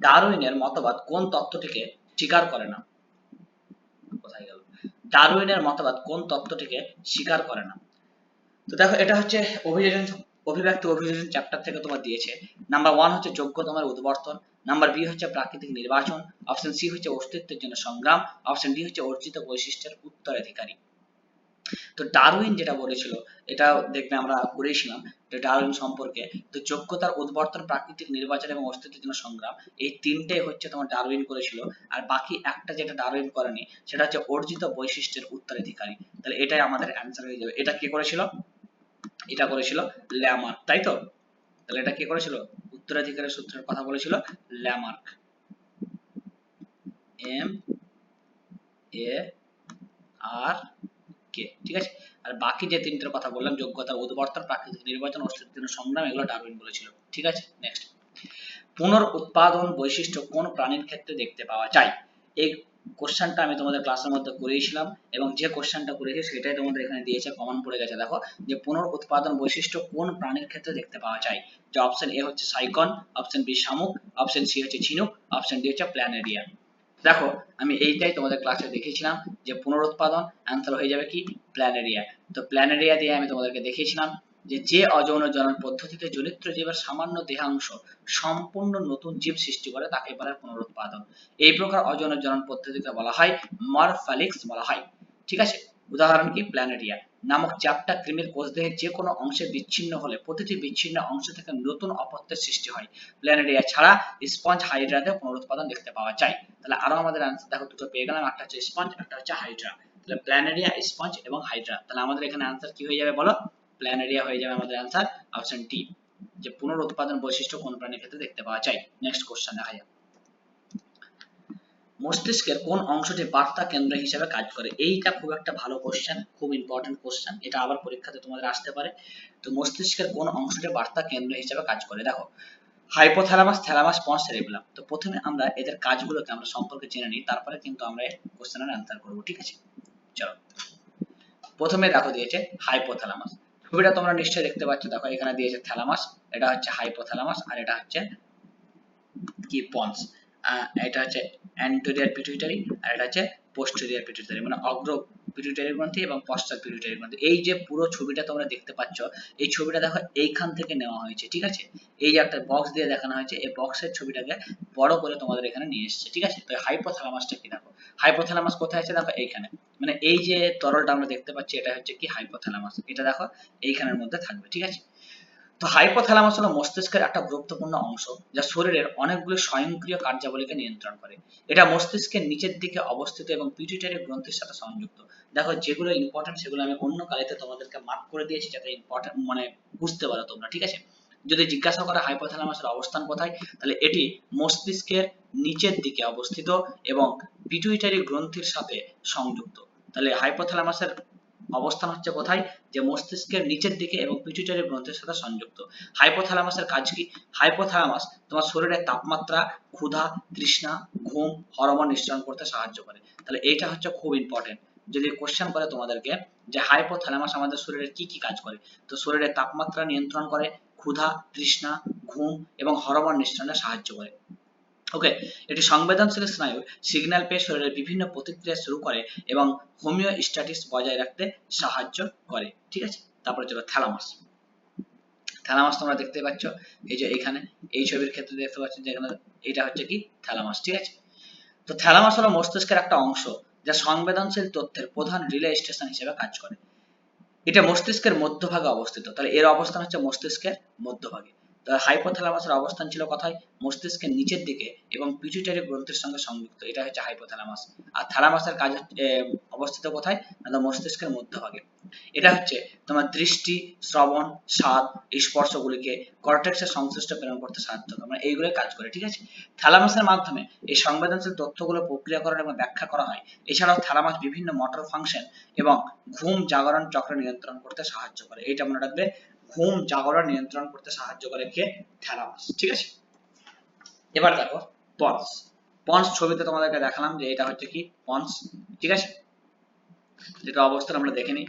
Speaker 1: ডারউইনের মতবাদ কোন তত্ত্বটিকে স্বীকার করে না? কোথায় গেল, ডারউইনের মতবাদ কোন তত্ত্বটিকে স্বীকার করে না? তো দেখো এটা হচ্ছে অভিযোজন অভিব্যক্তি অভিযোজন চ্যাপ্টার থেকে তোমার দিয়েছে। নাম্বার 1 হচ্ছে যোগ্যতমের উদ্বর্তন, নাম্বার বি হচ্ছে প্রাকৃতিক নির্বাচন, অপশন সি হচ্ছে অস্তিত্বের জন্য সংগ্রাম, অপশন ডি হচ্ছে অর্জিত বৈশিষ্ট্যের উত্তরাধিকারী। তো ডারউইন যেটা বলেছিল, এটা দেখবে আমরা করেছিলাম যে ডারউইন সম্পর্কে, তো যোগ্যতার উদ্বর্তন, প্রাকৃতিক নির্বাচন এবং অস্তিত্বের জন্য সংগ্রাম, এই তিনটেই হচ্ছে তোমার ডারউইন করেছিল। আর বাকি একটা যেটা ডারউইন করেনি সেটা হচ্ছে অর্জিত বৈশিষ্ট্যের উত্তরাধিকারী। তাহলে এটাই আমাদের অ্যান্সার হয়ে যাবে। এটা কে করেছিল? এটা করেছিল ল্যামার্ক, তাই তো? তাহলে এটা কে করেছিল? উত্তরাধিকারের সূত্রের কথা বলেছিল ল্যামার্ক, এম এ আর কে, ঠিক আছে। আর বাকি যে তিনটের কথা বললাম, যোগ্যতা, উদ্বর্তন, প্রাকৃতিক নির্বাচন, অস্তিত্বের জন্য সংগ্রাম, এগুলো ডারউইন বলেছিল, ঠিক আছে। নেক্সট, পুনরুৎপাদন বৈশিষ্ট্য কোন প্রাণীর ক্ষেত্রে দেখতে পাওয়া যায়? এই কোশ্চেনটা আমি তোমাদের ক্লাসের মধ্যে করিয়েছিলাম, এবং যে কোশ্চেনটা করেছি সেটাই তোমাদের এখানে দিয়েছে, কমন পড়ে গেছে। দেখো যে পুনরুৎপাদন বৈশিষ্ট্য কোন প্রাণীর ক্ষেত্রে দেখতে পাওয়া যায়, যে অপশন এ হচ্ছে সাইকন, অপশন বি শামুক, অপশন সি হচ্ছে ঝিনুক, অপশন ডি হচ্ছে প্ল্যানেরিয়া। দেখো আমি এইটাই তোমাদের ক্লাসে দেখিয়েছিলাম যে পুনরুৎপাদন অ্যান্সার হয়ে যাবে কি? প্ল্যানেরিয়া। তো প্ল্যানেরিয়া দিয়ে আমি তোমাদেরকে দেখিয়েছিলাম যে অযৌন জনন পদ্ধতিতে জনিত্র জীবের সামান্য দেহাংশ সম্পূর্ণ নতুন জীব সৃষ্টি করে তাকে বলে পুনরুৎপাদন। এই প্রকার অযৌন জনন পদ্ধতিকে বলা হয় মরফালিক্স বলা হয়, ঠিক আছে। উদাহরণ কি? প্ল্যানেরিয়া নামক চ্যাপ্টা কৃমির কোষদেহের যে কোনো অংশে বিচ্ছিন্ন হলে প্রতিটি বিচ্ছিন্ন অংশ থেকে নতুন অপত্যের সৃষ্টি হয়। প্ল্যানেরিয়া ছাড়া স্পঞ্জ হাইড্রাতে পুনরুৎপাদন দেখতে পাওয়া যায়। তাহলে আরো আমাদের আনসার দেখো দুটো পেয়ে গেলাম, একটা হচ্ছে স্পঞ্জ, একটা হচ্ছে হাইড্রা। তাহলে প্ল্যানেরিয়া, স্পঞ্জ এবং হাইড্রা। তাহলে আমাদের এখানে আনসার কি হয়ে যাবে বলো? প্ল্যানেরিয়া হয়ে যাবে আমাদের আনসার, অপশন ডি, যে পুনরুৎপাদন বৈশিষ্ট্য কোন প্রাণীর ক্ষেত্রে দেখতে পাওয়া যায়। নেক্সট কোশ্চেন দেখা যাক, মস্তিষ্কের কোন অংশটি বার্তা কেন্দ্র হিসেবে কাজ করে? এইটা খুব একটা ভালো কোশ্চেন, খুব ইম্পর্টেন্ট কোশ্চেন, এটা আবার পরীক্ষাতে তোমাদের আসতে পারে। তো মস্তিষ্কের কোন অংশটি বার্তা কেন্দ্র হিসেবে কাজ করে? দেখো হাইপোথ্যালামাস, থ্যালামাস, পন্স সেরিবেলাম। তো প্রথমে আমরা এদের কাজগুলোকে আমরা সম্পর্কে জেনে নিই, তারপরে কিন্তু আমরা এই কোশ্চেনের অ্যান্সার করব, ঠিক আছে। চলো প্রথমে দেখো দিয়েছে হাইপোথ্যালামাস, ছবিটা তোমরা নিশ্চয়ই দেখতে পাচ্ছ। দেখো এখানে দিয়েছে থ্যালামাস, এটা হচ্ছে হাইপোথ্যালামাস, আর এটা হচ্ছে কি? পন্স। এটা হচ্ছে অ্যান্টেরিয়র পিটুইটারি, আর এটা হচ্ছে পোস্টেরিয়র পিটুইটারি, মানে অগ্র পিটুইটারি গ্রন্থি এবং পশ্চাৎ পিটুইটারি গ্রন্থি। এই যে পুরো ছবিটা তোমরা দেখতে পাচ্ছ, এই ছবিটা দেখো এইখান থেকে নেওয়া হয়েছে, ঠিক আছে। এই যে একটা বক্স দিয়ে দেখানো হয়েছে, এই বক্সের ছবিটাকে বড় করে তোমাদের এখানে নিয়ে এসেছে, ঠিক আছে। তো হাইপোথ্যালামাসটা কি? দেখো হাইপোথ্যালামাস কোথায় আছে? দেখো এইখানে, মানে এই যে তরলটা আমরা দেখতে পাচ্ছি এটা হচ্ছে কি? হাইপোথ্যালামাস। এটা দেখো এইখানের মধ্যে থাকবে, ঠিক আছে। তো হাইপোথ্যালামাস হলো মস্তিষ্কের একটা গুরুত্বপূর্ণ অংশ যা শরীরের অনেকগুলো স্বয়ংক্রিয় কার্যাবলীকে নিয়ন্ত্রণ করে। এটা মস্তিষ্কের নিচের দিকে অবস্থিত এবং পিটুইটারি গ্রন্থির সাথে সংযুক্ত। দেখো যেগুলো ইম্পর্টেন্ট সেগুলো আমি অন্য কালিতে তোমাদেরকে মার্ক করে দিয়েছি যাতে ইম্পর্টেন্ট মানে বুঝতে পারো তোমরা, ঠিক আছে। যদি জিজ্ঞাসা করে হাইপোথ্যালামাসের অবস্থান কোথায়, তাহলে এটি মস্তিষ্কের নিচের দিকে অবস্থিত এবং পিটুইটারি গ্রন্থির সাথে সংযুক্ত। তাহলে হাইপোথ্যালামাসের অবস্থান হচ্ছে কোথায়? যে মস্তিষ্কের নিচের দিকে এবং পিটুইটারি গ্রন্থির সাথে সংযুক্ত। হাইপোথ্যালামাসের কাজ কি? হাইপোথ্যালামাস তোমার শরীরের তাপমাত্রা, ক্ষুধা, তৃষ্ণা, ঘুম, হরমোন নিঃসরণ করতে সাহায্য করে। তাহলে এইটা হচ্ছে খুব ইম্পর্টেন্ট। যদি কোশ্চেন করে তোমাদেরকে যে হাইপোথ্যালামাস আমাদের শরীরের কি কি কাজ করে, তো শরীরের তাপমাত্রা নিয়ন্ত্রণ করে, ক্ষুধা, তৃষ্ণা, ঘুম এবং হরমোন নিঃসরণে সাহায্য করে। ওকে, এটি সংবেদনশীল স্নায়ুর সিগন্যাল পেয়ে শরীরের বিভিন্ন প্রতিক্রিয়া শুরু করে এবং হোমিওস্ট্যাটিস বজায় রাখতে সাহায্য করে, ঠিক আছে। তারপরে চলো থ্যালামাস। থ্যালামাস তোমরা দেখতে পাচ্ছ এই যে এখানে এই ছবির ক্ষেত্রে দেখতে পাচ্ছ যে এখানে এটা হচ্ছে কি? থ্যালামাস, ঠিক আছে। তো থ্যালামাস হলো মস্তিষ্কের একটা অংশ যা সংবেদনশীল তথ্যের প্রধান রিলে স্টেশন হিসেবে কাজ করে। এটা মস্তিষ্কের মধ্যভাগে অবস্থিত, তাহলে এর অবস্থান হচ্ছে মস্তিষ্কের মধ্যভাগে। হাইপোথ্যালামাসের অবস্থান ছিল কোথায়? মস্তিষ্কের নিচের দিকে এবং পিটুইটারি গ্রন্থির সঙ্গে সংযুক্ত, এটা হচ্ছে হাইপোথ্যালামাস। আর থ্যালামাসের কাজ অবস্থিত কোথায়? না, মস্তিষ্কের মধ্যভাগে। এটা হচ্ছে তোমার দৃষ্টি, শ্রবণ, স্বাদ, স্পর্শগুলিকে কর্টেক্সের সংশ্লিষ্ট প্রেরণ করতে সাহায্য করে, মানে এইগুলোই কাজ করে, ঠিক আছে। থ্যালামাসের মাধ্যমে এই সংবেদনশীল তথ্যগুলো প্রক্রিয়াকরণ এবং ব্যাখ্যা করা হয়। এছাড়াও থ্যালামাস বিভিন্ন মোটর ফাংশন এবং ঘুম জাগরণ চক্র নিয়ন্ত্রণ করতে সাহায্য করে। এইটা মনে রাখবে, ঘুম জাগরণ নিয়ন্ত্রণ করতে সাহায্য করে কে? থ্যালামাস, ঠিক আছে। এবার দেখো পন্স। পন্স ছবিতে তোমাদেরকে দেখালাম যে এটা হচ্ছে কি? পন্স, ঠিক আছে। যেটা অবস্থান আমরা দেখে নিই।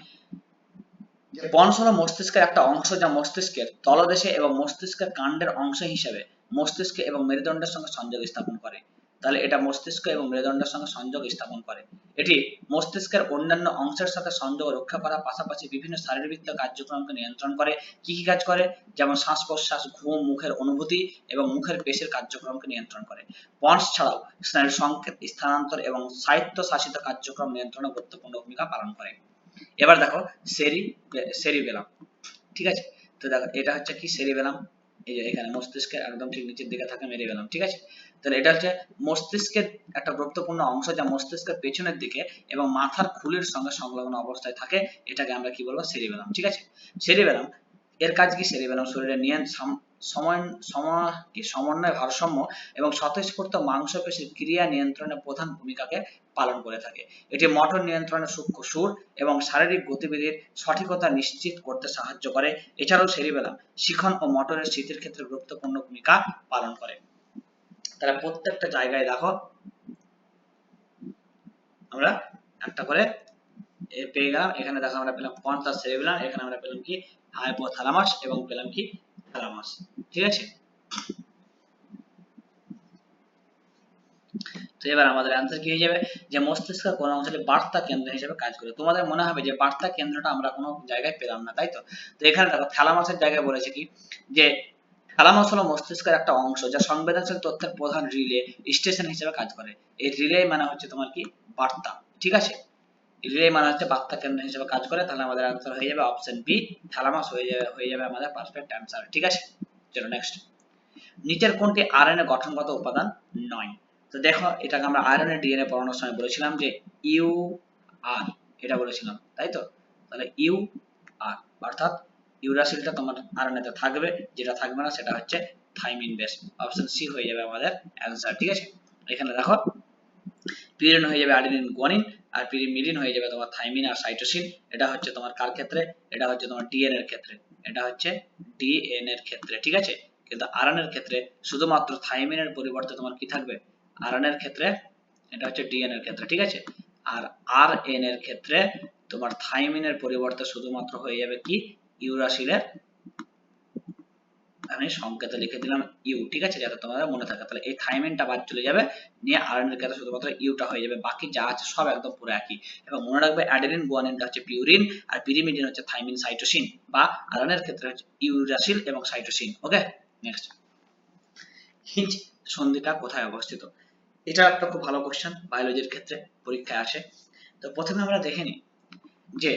Speaker 1: পন্স হলো মস্তিষ্কের একটা অংশ যা মস্তিষ্কের তলদেশে এবং মস্তিষ্কের কাণ্ডের অংশ হিসেবে মস্তিষ্ক এবং মেরুদণ্ডের সঙ্গে সংযোগ স্থাপন করে। তাহলে এটা মস্তিষ্ক এবং মেরুদণ্ডের সঙ্গে সংযোগ স্থাপন করে। এটি মস্তিষ্কের অন্যান্য অংশের সাথে সংযোগ রক্ষা করার পাশাপাশি বিভিন্ন শারীরবৃত্তীয় কার্যক্রমকে নিয়ন্ত্রণ করে। কি কি কাজ করে? যেমন শ্বাস প্রশ্বাস, ঘুম, মুখের অনুভূতি এবং মুখের পেশির কার্যক্রমকে নিয়ন্ত্রণ করে। পন্স ছাড়াও স্নায়ুর সংকেত, স্থানান্তর এবং স্বায়ত্তশাসিত কার্যক্রম নিয়ন্ত্রণে গুরুত্বপূর্ণ ভূমিকা পালন করে। এবার দেখো সেরিবেলাম, ঠিক আছে। তো দেখো এটা হচ্ছে কি সেরিবেলাম, এই যে এখানে মস্তিষ্কের একদম ঠিক নিচের দিকে থাকে মেরিবেলাম, ঠিক আছে। তাহলে এটা হচ্ছে মস্তিষ্কের একটা গুরুত্বপূর্ণ অংশ যা মস্তিষ্কের পেছনের দিকে এবং মাথার খুলির সঙ্গে সংলগ্ন অবস্থায় থাকে, এটাকে আমরা কি বলবো? সেরিবেলাম, ঠিক আছে। সেরিবেলাম এর কাজ কি? সেরিবেলাম শরীরের সমন্বয়, ভারসাম্য এবং স্বতঃস্ফূর্ত মাংসপেশির ক্রিয়া নিয়ন্ত্রণে প্রধান ভূমিকাকে পালন করে থাকে। এটি মোটর নিয়ন্ত্রণে সূক্ষ্ম সুর এবং শারীরিক গতিবিধির সঠিকতা নিশ্চিত করতে সাহায্য করে। এছাড়াও সেরিবেলাম শিখন ও মোটরের স্মৃতির ক্ষেত্রে গুরুত্বপূর্ণ ভূমিকা পালন করে। তাহলে প্রত্যেকটা জায়গায় দেখো আমরা একটা করে পেয়ে গেলাম। এখানে দেখো আমরা পেলাম পন্স আর সেরিবেলাম, এখানে আমরা পেলাম কি? হাইপোথ্যালামাস এবং পেলাম কি? থ্যালামাস, ঠিক আছে। তো এবার আমাদের অ্যান্সার কি হয়ে যাবে? যে মস্তিষ্কের কোন অংশটি বার্তা কেন্দ্র হিসেবে কাজ করে। তোমাদের মনে হবে যে বার্তা কেন্দ্রটা আমরা কোনো জায়গায় পেলাম না, তাই তো? তো এখানে দেখো থ্যালামাসের জায়গায় বলেছে কি যে থ্যালামাস হলো মস্তিষ্কের একটা অংশ যা সংবেদনশীল তথ্যের প্রধান রিলে স্টেশন হিসেবে কাজ করে। এই রিলে মানে হচ্ছে তোমার কি? বার্তা, ঠিক আছে। রিলে মানে হচ্ছে বার্তা কেন্দ্র হিসেবে কাজ করে। তাহলে আমাদের অ্যান্সার হয়ে যাবে অপশন বি, থ্যালামাস হয়ে যাবে আমাদের পারফেক্ট অ্যান্সার, ঠিক আছে। চলো নেক্সট। নিচের কোনটি আরএনএ গঠনগত উপাদান নয়? তো দেখো এটাকে আমরা আরএনএ ডিএনএ পড়ানোর সময় বলেছিলাম যে ইউ আর, এটা বলেছিলাম, তাই তো। তাহলে ইউ আর অর্থাৎ ইউরাসিলটা তোমার আরএনএ তে থাকবে, যেটা থাকবে না সেটা হচ্ছে থাইমিন বেস। অপশন সি হয়ে যাবে আমাদের অ্যান্সার, ঠিক আছে। এখানে দেখো পিউরিন হয়ে যাবে অ্যাডিনিন গুয়ানিন, আর পিরিমিডিন হয়ে যাবে তোমার থাইমিন আর সাইটোসিন। এটা হচ্ছে তোমার কার ক্ষেত্রে? এটা হচ্ছে তোমার ডিএনএ এর ক্ষেত্রে, এটা হচ্ছে ডিএনএ এর ক্ষেত্রে, ঠিক আছে। কিন্তু আরএনএ এর ক্ষেত্রে শুধুমাত্র থাইমিনের পরিবর্তে তোমার কি থাকবে? আরএনএ এর ক্ষেত্রে এটা হচ্ছে ডিএনএ এর ক্ষেত্রে, ঠিক আছে। আর আরএনএ এর ক্ষেত্রে তোমার থাইমিনের পরিবর্তে শুধুমাত্র হয়ে যাবে কি? ইউরাসিলের, আমি সংকেত লিখে দিলাম ইউ, ঠিক আছে, যাতে তোমাদের মনে থাকে। তাহলে এই থাইমিনটা বাদ চলে যাবে, নিয়ে আরএনএ এর ক্ষেত্রে শুধুমাত্র ইউটা হয়ে যাবে, বাকি যা আছে সব একদম পুরো একই। এবং মনে রাখবে অ্যাডেনিন গুয়ানিনটা হচ্ছে পিউরিন আর পিরিমিডিন হচ্ছে থাইমিন সাইটোসিন, বা আরএনএ এর ক্ষেত্রে হচ্ছে ইউরাসিল এবং সাইটোসিন। ওকে, নেক্সট। হিঞ্জ সন্ধিটা কোথায় অবস্থিত? এটা একটা খুব ভালো কোশ্চেন, বায়োলজির ক্ষেত্রে পরীক্ষায় আসে। তো প্রথমে আমরা দেখে নিই যে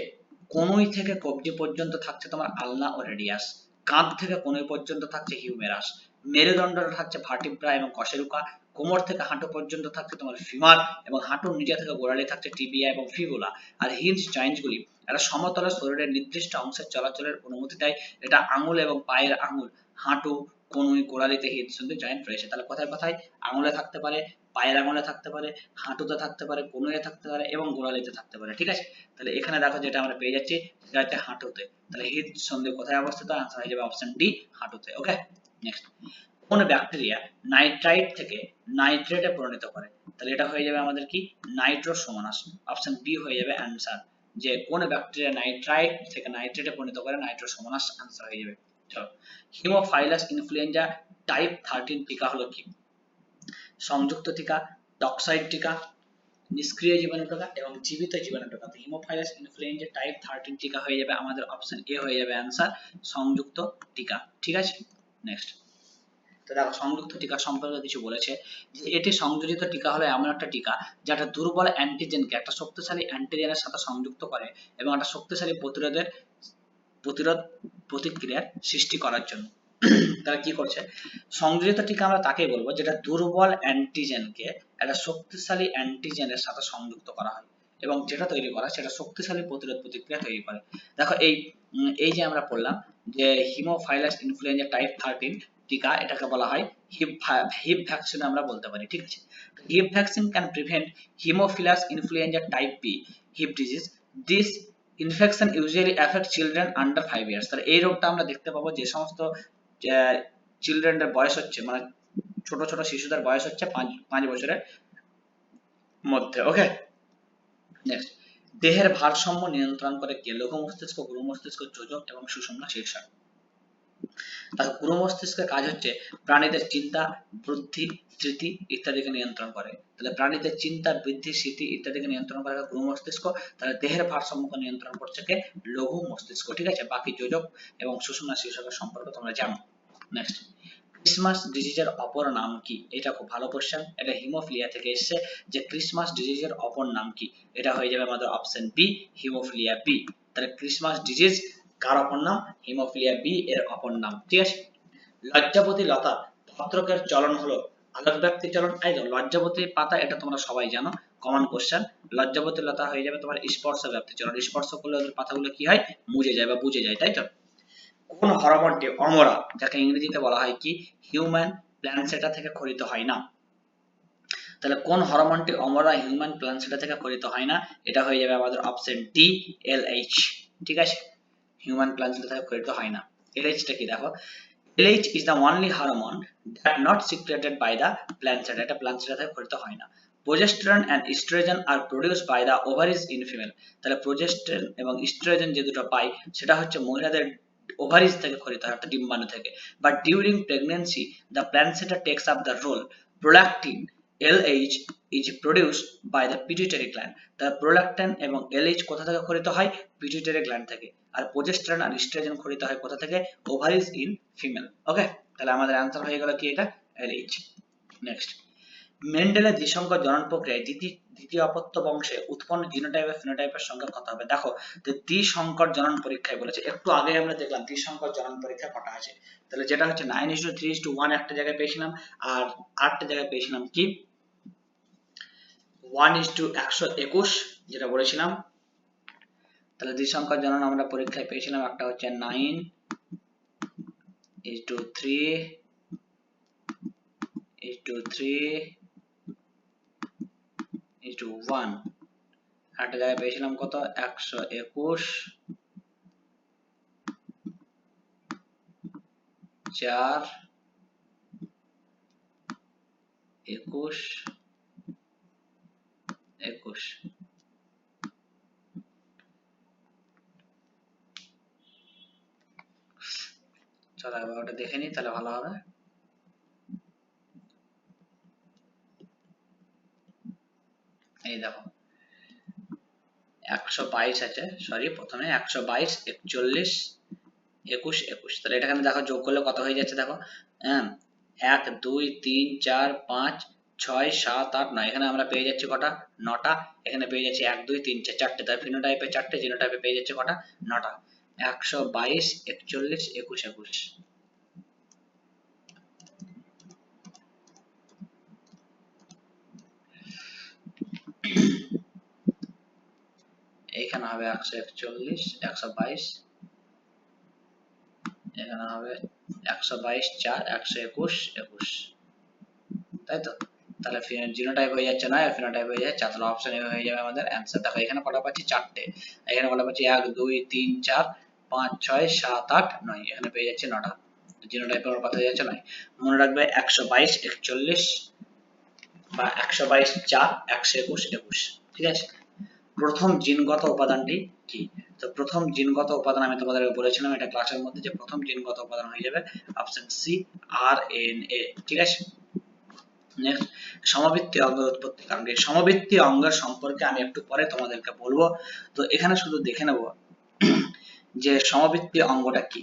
Speaker 1: কনুই থেকে কবজি পর্যন্ত থাকছে তোমার আলনা ও রেডিয়াস, কাঁধ থেকে কনুই পর্যন্ত থাকছে হিউমেরাস, মেরুদণ্ডটা থাকছে ভার্টিব্রা এবং কশেরুকা, কোমর থেকে হাঁটু পর্যন্ত থাকছে তোমার ফিমার এবং হাঁটুর নিচে থেকে গোড়ালি থাকছে টিবিয়া এবং ফিবুলা। আর হিঞ্জ জয়েন্টগুলি একটা সমতলের শরীরের নির্দিষ্ট অংশের চলাচলের অনুমতি দেয়। এটা আঙুল এবং পায়ের আঙুল, হাঁটু, কনুই, গোড়ালিতে হৃদসন্ধি জয়েন্ট রয়েছে। তাহলে কোথায় কোথায়? আঙুলে থাকতে পারে, পায়ের আঙুলে থাকতে পারে, হাঁটুতে থাকতে পারে, কনুইয়ে থাকতে পারে এবং গোড়ালিতে থাকতে পারে, ঠিক আছে। তাহলে এখানে দেখো যেটা আমরা পেয়ে যাচ্ছি সেটা হচ্ছে হাঁটুতে। তাহলে হৃদসন্ধি কোথায় অবস্থিত? আনসার হয়ে যাবে অপশন ডি, হাঁটুতে। ওকে, নেক্সট। কোন ব্যাকটেরিয়া নাইট্রাইট থেকে নাইট্রেটে পরিণত করে? তাহলে এটা হয়ে যাবে আমাদের কি? নাইট্রোসোমোনাস। অপশন বি হয়ে যাবে অ্যান্সার, যে কোন ব্যাকটেরিয়া নাইট্রাইট থেকে নাইট্রেটে পরিণত করে? নাইট্রোসোমোনাস আনসার হয়ে যাবে। চলো, হিমোফাইলাস ইনফ্লুয়েঞ্জা টাইপ 13 টিকা হলো কি? সংযুক্ত টিকা, টক্সাইড টিকা, নিষ্ক্রিয় জীবাণু টিকা এবং জীবিত জীবাণু টিকা। তো হিমোফাইলাস ইনফ্লুয়েঞ্জা টাইপ 13 টিকা হয়ে যাবে আমাদের অপশন এ হয়ে যাবে অ্যান্সার, সংযুক্ত টিকা, ঠিক আছে। নেক্সট। তো দেখো সংযুক্ত টিকা সম্পর্কে কিছু বলেছে যে এটি সংযোজিত টিকা হলো এমন একটা টিকা যেটা দুর্বল অ্যান্টিজেনকে একটা শক্তিশালী অ্যান্টিজেনের সাথে সংযুক্ত করে এবং একটা শক্তিশালী প্রতিরোধ প্রতিক্রিয়ার সৃষ্টি করার জন্য। তারা কি করছে? সংযোজিত টিকা আমরা তাকেই বলবো যেটা দুর্বল অ্যান্টিজেনকে একটা শক্তিশালী অ্যান্টিজেনের সাথে সংযুক্ত করা হয় এবং যেটা তৈরি করা সেটা শক্তিশালী প্রতিরোধ প্রতিক্রিয়া তৈরি করে। দেখো এই যে আমরা পড়লাম যে হিমোফাইলাস ইনফ্লুয়েঞ্জা টাইপ 13 টিকা, এটাকে বলা হয় হিপ ভ্যাকসিন আমরা বলতে পারি, ঠিক আছে। Hib vaccine can prevent Haemophilus influenzae type B Hib disease. This infection usually affect children under 5 years. তাহলে এই রোগটা আমরা দেখতে পাবো যে সমস্ত চিলড্রেনদের বয়স হচ্ছে, মানে ছোট ছোট শিশুদের বয়স হচ্ছে 5 বছরের মধ্যে। ওকে, নেক্সট। দেহের ভারসাম্য নিয়ন্ত্রণ করে কে? লঘু মস্তিষ্ক, গুরু মস্তিষ্ক, যোজক এবং সুষুম্না শীর্ষক। তার পুরো মস্তিষ্কের কাজ হচ্ছে প্রাণীদের চিন্তা, বুদ্ধি, স্মৃতি ইত্যাদিকে নিয়ন্ত্রণ করে। তাহলে প্রাণীদের চিন্তা, বৃদ্ধি, স্মৃতি ইত্যাদিকে নিয়ন্ত্রণ করে পুরো মস্তিষ্ক। তাহলে দেহের ভারসাম্যকে নিয়ন্ত্রণ করছে কে? লঘু মস্তিষ্ক। ঠিক আছে, বাকি যোজক এবং সুষুম্না শীর্ষকের সম্পর্ক তোমরা জানো। নেক্সট, ক্রিসমাস ডিজিজের অপর নাম কি? এটা খুব ভালো কোশ্চেন, এটা হিমোফিলিয়া থেকে এসেছে। যে ক্রিসমাস ডিজিজের অপর নাম কি? এটা হয়ে যাবে আমাদের অপশন বি, হিমোফিলিয়া বি। তাহলে ক্রিসমাস ডিজিজ কার অপর নাম? হিমোফিলিয়া বি এর অপর নাম। ঠিক আছে, লজ্জাবতী লতা পত্রকের চলন হলো আলোক ব্যাপ্তি চলন। এই তো লজ্জাবতী পাতা, এটা তোমরা সবাই জানো, কমন কোশ্চেন। লজ্জাবতী লতা হয়ে যাবে তোমার স্পর্শ ব্যাপ্তি চলন, স্পর্শ করলে ওদের পাতাগুলো কি হয়? মুজে যায় বা বুঝে যায়, তাই তো। কোন হরমোনটি অমরা, যাকে ইংরেজিতে বলা হয় কি হিউম্যান প্ল্যানসেটা থেকে খরিত হয় না? তাহলে কোন হরমোনটি অমরা হিউম্যান প্ল্যানসেটা থেকে খরিত হয় না? এটা হয়ে যাবে আমাদের অপশন ডি, এলএইচ। ঠিক আছে, হিউম্যান প্ল্যানসেটা থেকে খরিত হয় না। এলএইচটা কি দেখো, LH is the only hormone that not secreted by the placenta, এটা প্ল্যান্সেটা থেকে খরিত হয় না। Progesterone and estrogen are produced by the ovaries in female, তাহলে প্রোজেস্টেরন এবং ইস্ট্রোজেন যে দুটো পাই সেটা হচ্ছে মহিলাদের ওভারিজ থেকে খরিত হয়, অর্থাৎ ডিম্বাণু থেকে। But during pregnancy the placenta takes up the role. Prolactin LH is produced by the pituitary gland, the prolactin এবং LH কোথা থেকে খরিত হয়? পিটুইটারি গ্ল্যান্ড থেকে। আর প্রোজেস্টেরন আর ইস্ট্রোজেন খরিত হয় কোথা থেকে? Ovaries in female. ওকে, তাহলে আমাদের অ্যান্সার হয়ে গেল কি এটা? LH। নেক্সট, মেন্ডেলের দ্বিসংকর জনন প্রক্রিয়ায় দ্বিতীয় অপত্য বংশে উৎপন্ন জিনোটাইপ আর ফিনোটাইপের সংখ্যা কত হবে? দেখো, যে দ্বিসংকর জনন পরীক্ষায় বলেছে, একটু আগে আমরা দেখলাম দ্বিসংকর জনন পরীক্ষা কটা আছে। তাহলে যেটা হচ্ছে 9:3:1 একটা জায়গায় পেয়েছিলাম, আর আরেকটা জায়গায় পেয়েছিলাম কি 1:121 যেটা বলেছিলাম। তাহলে দ্বিসংকর জনন আমরা পরীক্ষায় পেয়েছিলাম, একটা হচ্ছে 9:3:1, একটা জায়গায় পেয়েছিলাম কত? 121, 4, 21, 21। চলো এবার ওটা দেখে নিই, তাহলে ভালো হবে। এই দেখো 122 আছে, সরি, প্রথমে 122, 41, 21, 21। তাহলে এটা এখানে দেখো যোগ করলে কত হয়ে যাচ্ছে দেখো, 1, 2, 3, 4, 5, 6, 7, 8, 9। এখানে আমরা পেয়ে যাচ্ছি কটা? 9টা। এখানে পেয়ে যাচ্ছি 1, 2, 3, 4, 4টে। তার ফিনোটাইপে 4টে, জিনোটাইপে পেয়ে যাচ্ছে কটা? 9টা। 122, 41, 21, 21। এইখানে হবে 141, 122, এখানে হবে 122, 4, 121, 21, তাই তো। তাহলে জিনোটাইপ হয়ে যাচ্ছে না, ফিনোটাইপ হয়ে যাচ্ছে 4। তাহলে অপশন এ হয়ে যাবে আমাদের অ্যান্সার। দেখো এখানে কটা পাচ্ছি? 4টে। এখানে কটা পাচ্ছি? 1, 2, 3, 4, 5, 6, 7, 8, 9। এখানে পেয়ে যাচ্ছে 9টা। জিনোটাইপের অনুপাত হয়ে যাচ্ছে 9। মনে রাখবে 122, 41 বা 122, 4, 121, 21। ঠিক আছে, প্রথম জিনগত উপাদানটি কি? তো প্রথম জিনগত উপাদান আমি তোমাদের বলেছিলাম এটা ক্লাসের মধ্যে, যে প্রথম জিনগত উপাদান হয়ে যাবে অপশন সি, RNA। ঠিক আছে, নেক্সট, সমবৃত্তীয় অঙ্গের উৎপত্তি কারণ। এই সমবৃত্তীয় অঙ্গের সম্পর্কে আমি একটু পরে তোমাদেরকে বলবো। তো এখানে শুধু দেখে নেব যে সমবৃত্তীয় অঙ্গটা কি।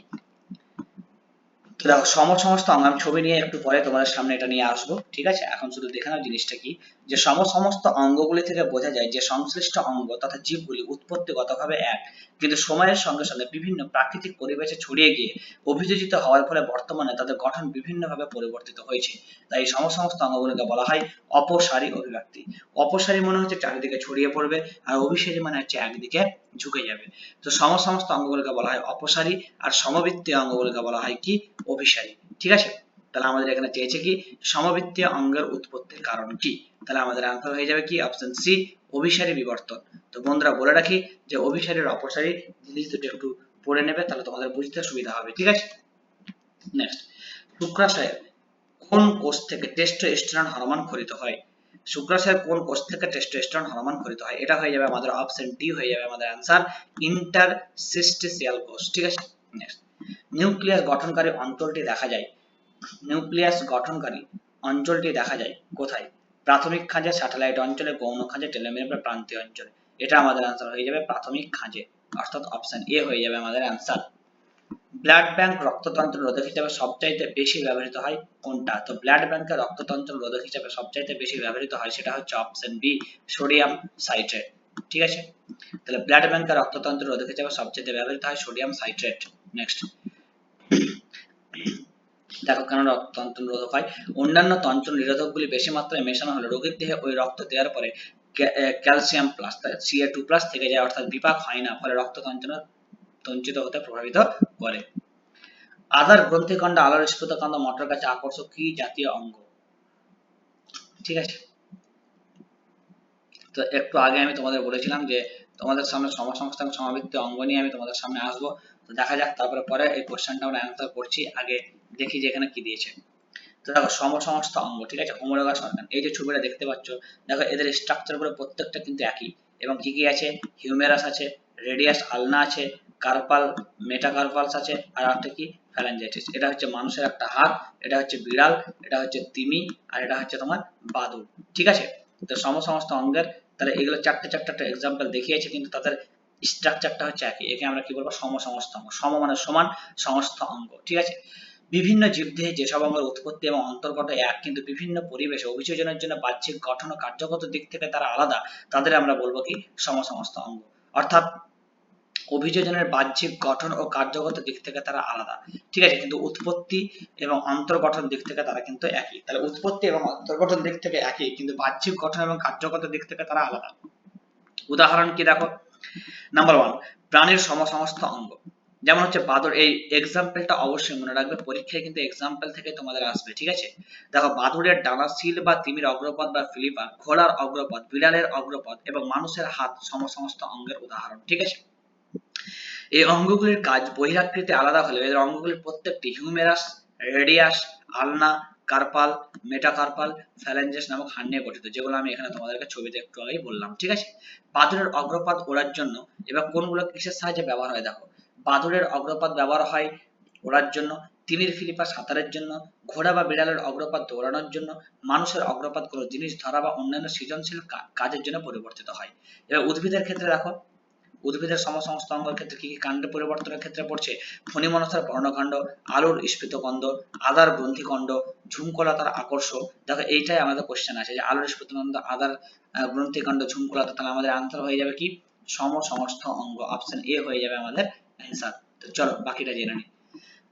Speaker 1: তো দেখো সমস্ত অঙ্গ, আমি ছবি নিয়ে একটু পরে তোমাদের সামনে এটা নিয়ে আসবো। ঠিক আছে, এখন শুধু দেখে নাও জিনিসটা কি। যে সমস্ত অঙ্গগুলি থেকে বোঝা যায় যে সংশ্লিষ্ট অঙ্গ তথা জীবগুলি উৎপত্তিগতভাবে এক, কিন্তু সময়ের সঙ্গে সঙ্গে বিভিন্ন প্রাকৃতিক পরিবেশে ছড়িয়ে গিয়ে অভিযোজিত হওয়ার ফলে বর্তমানে তাদের গঠন বিভিন্নভাবে পরিবর্তিত হয়েছে। তাই এই সমস্ত অঙ্গগুলিকে বলা হয় অপসারী অভিব্যক্তি। অপসারী মনে হচ্ছে চারিদিকে ছড়িয়ে পড়বে, আর অভিসারী মানে হচ্ছে একদিকে ঝুঁকে যাবে। তো সমস্ত অঙ্গগুলিকে বলা হয় অপসারী, আর সমবৃত্তীয় অঙ্গগুলিকে বলা হয় কি? অভিসারী। ঠিক আছে, তাহলে আমাদের এখানে চেয়েছে কি সমবৃত্তীয় অঙ্গের উৎপত্তির কারণ কি। তাহলে আমাদের আনসার হয়ে যাবে কি অপশন সি, অভিসারী বিবর্তন। তো বন্ধুরা বলে রাখি যে অভিসারী আর অপসারী জিনিস দুটো একটু পড়ে নেবে, তাহলে তোমাদের বুঝতে সুবিধা হবে। ঠিক আছে, নেক্সট, শুক্রাশয়ের কোন কোষ থেকে টেস্টোস্টেরন হরমোন খরিত হয়? শুক্রাশয়ের কোন কোষ থেকে টেস্টোস্টেরন হরমোন খরিত হয়? এটা হয়ে যাবে আমাদের অপশন ডি, হয়ে যাবে আমাদের আনসার ইন্টারস্টিসিয়াল কোষ। ঠিক আছে, নেক্সট, নিউক্লিয়াস গঠনকারী অঞ্চলটি দেখা যায়, নিউক্লিয়াস গঠনকারী অঞ্চলটি দেখা যায় কোথায়? প্রাথমিক খাঁজে, স্যাটেলাইট অঞ্চলে, গৌণ খাঁজে, টেলোমিয়ার বা প্রান্তীয় অঞ্চলে। এটা আমাদের আনসার হয়ে যাবে প্রাথমিক খাঁজে, অর্থাৎ অপশন এ হয়ে যাবে আমাদের আনসার। ব্লাড ব্যাংক রক্ততন্ত্র রোধক হিসেবে সবচাইতে বেশি ব্যবহৃত হয় কোনটা? তো ব্লাড ব্যাংকে রক্ততন্ত্র রোধক হিসেবে সবচাইতে বেশি ব্যবহৃত হয় সেটা হচ্ছে অপশন বি, সোডিয়াম সাইট্রেট। ঠিক আছে, তাহলে ব্লাড ব্যাংকে রক্ততন্ত্র রোধক হিসেবে সবচাইতে ব্যবহৃত হয় সোডিয়াম সাইট্রেট। নেক্সট দেখো কেন রক্ততন্ত্র রোধক হয়। অন্যান্য তন্ত্র নিরোধকগুলি বেশি মাত্রায় মেশানো হলে রোগীর দেহে ওই রক্ত দেওয়ার পরে ক্যালসিয়াম প্লাস Ca2+ থেকে যায়, অর্থাৎ বিপাক হয় না, ফলে রক্ততন্ত্র তঞ্চিত হতে প্রভাবিত করে। আধার গ্রন্থিকাণ্ড, আলোর স্ফুটকাণ্ড মটর কাছে আকর্ষক কি জাতীয় অঙ্গ? ঠিক আছে, তো একটু আগে আমি তোমাদের বলেছিলাম যে তোমাদের সামনে সমসংস্থান সমাবৃত্তি অঙ্গ নিয়ে আমি তোমাদের সামনে আসবো। তো দেখা যাক তারপরে পরে এই কোশ্চেনটা আমরা অ্যান্সার করছি, আগে দেখি যে এখানে কি দিয়েছে। তো দেখো সমসমস্ত অঙ্গ, ঠিক আছে, হোমোলোগাস অর্গান, এই যে ছবিটা দেখতে পাচ্ছ, দেখো এদের স্ট্রাকচার গুলো প্রত্যেকটা কিন্তু একই, এবং কি কি আছে? হিউমেরাস আছে, রেডিয়াস আলনা আছে, কার্পাল মেটাকার্পালস আছে, আর একটা কি? ফ্যালাঞ্জাইটিস। এটা হচ্ছে মানুষের একটা হাত, এটা হচ্ছে বিড়াল, এটা হচ্ছে তিমি, আর এটা হচ্ছে তোমার বাদুড়। ঠিক আছে, তো সমস্ত অঙ্গের তাহলে এগুলো চারটে চারটে এক্সাম্পল দেখিয়েছে, কিন্তু তাদের স্ট্রাকচারটা হচ্ছে একই। একে আমরা কি বলবো? সমস্ত অঙ্গ। সম মানে সমান, সমস্ত অঙ্গ। ঠিক আছে, বিভিন্ন জীবদেহে যেসব অঙ্গের উৎপত্তি এবং অন্তর্গত এক, কিন্তু বিভিন্ন পরিবেশে অভিযোজনের জন্য বাহ্যিক গঠন ও কার্যগত দিক থেকে তারা আলাদা, তাদের আমরা বলবো কি? সমস্ত অঙ্গ। অর্থাৎ অভিযোজনের বাহ্যিক গঠন ও কার্যগত দিক থেকে তারা আলাদা, ঠিক আছে, কিন্তু উৎপত্তি এবং অন্তর্গঠন দিক থেকে তারা কিন্তু একই। তাহলে উৎপত্তি এবং অন্তর্গঠন দিক থেকে একই, কিন্তু বাহ্যিক গঠন এবং কার্যগত দিক থেকে তারা আলাদা। উদাহরণ কি দেখো, নাম্বার 1, প্রাণীর সমস্ত অঙ্গ, যেমন হচ্ছে বাদুড়। এই এক্সাম্পলটা অবশ্যই মনে রাখবে, পরীক্ষায় কিন্তু এক্সাম্পল থেকে তোমাদের আসবে। ঠিক আছে, দেখো বাদুড়ের ডানা, সিল বা তিমির অগ্রপদ বা ফিলিপার, ঘোড়ার অগ্রপদ, বিড়ালের অগ্রপদ এবং মানুষের হাত সমস্ত অঙ্গের উদাহরণ। ঠিক আছে, এই অঙ্গগুলির কাজ বহিরাকৃতি আলাদা হলেও এদের অঙ্গগুলির প্রত্যেকটি হিউমেরাস, রেডিয়াস, আলনা, কার্পাল, মেটাকার্পাল, ফ্যালেঞ্জেস নামক হাড় নিয়ে গঠিত, যেগুলো আমি এখানে তোমাদেরকে ছবিতে একটু আগেই বললাম। ঠিক আছে, বাদুড়ের অগ্রপাত ওড়ার জন্য এবার কোনগুলো কিসের সাহায্যে ব্যবহার হয়? দেখো বাদুড়ের অগ্রপাত ব্যবহার হয় ওড়ার জন্য, তিমির ফিলিপা সাঁতারের জন্য, ঘোড়া বা বিড়ালের অগ্রপাত দৌড়ানোর জন্য, মানুষের অগ্রপাত কোনো জিনিস ধরা বা অন্যান্য সৃজনশীল কাজের জন্য পরিবর্তিত হয়। এবার উদ্ভিদের ক্ষেত্রে দেখো, উদ্ভিদের সমস্ত অঙ্গের ক্ষেত্রে কি কি কাণ্ড পরিবর্তনের ক্ষেত্রে পড়ছে? ফণিমনসার পর্ণকাণ্ড, আলুর স্ফীতকন্দ, আদার গ্রন্থিকণ্ড, ঝুমকলতার আকর্ষ। দেখো এইটাই আমাদের কোশ্চেন আছে, যে আলুর স্ফীতকন্দ, আদার গ্রন্থিকাণ্ড, ঝুমকলতা। তাহলে আমাদের আনসার হয়ে যাবে কি? সমস্ত অঙ্গ। অপশন এ হয়ে যাবে আমাদের অ্যান্সার। তো চলো বাকিটা জেনে নিই।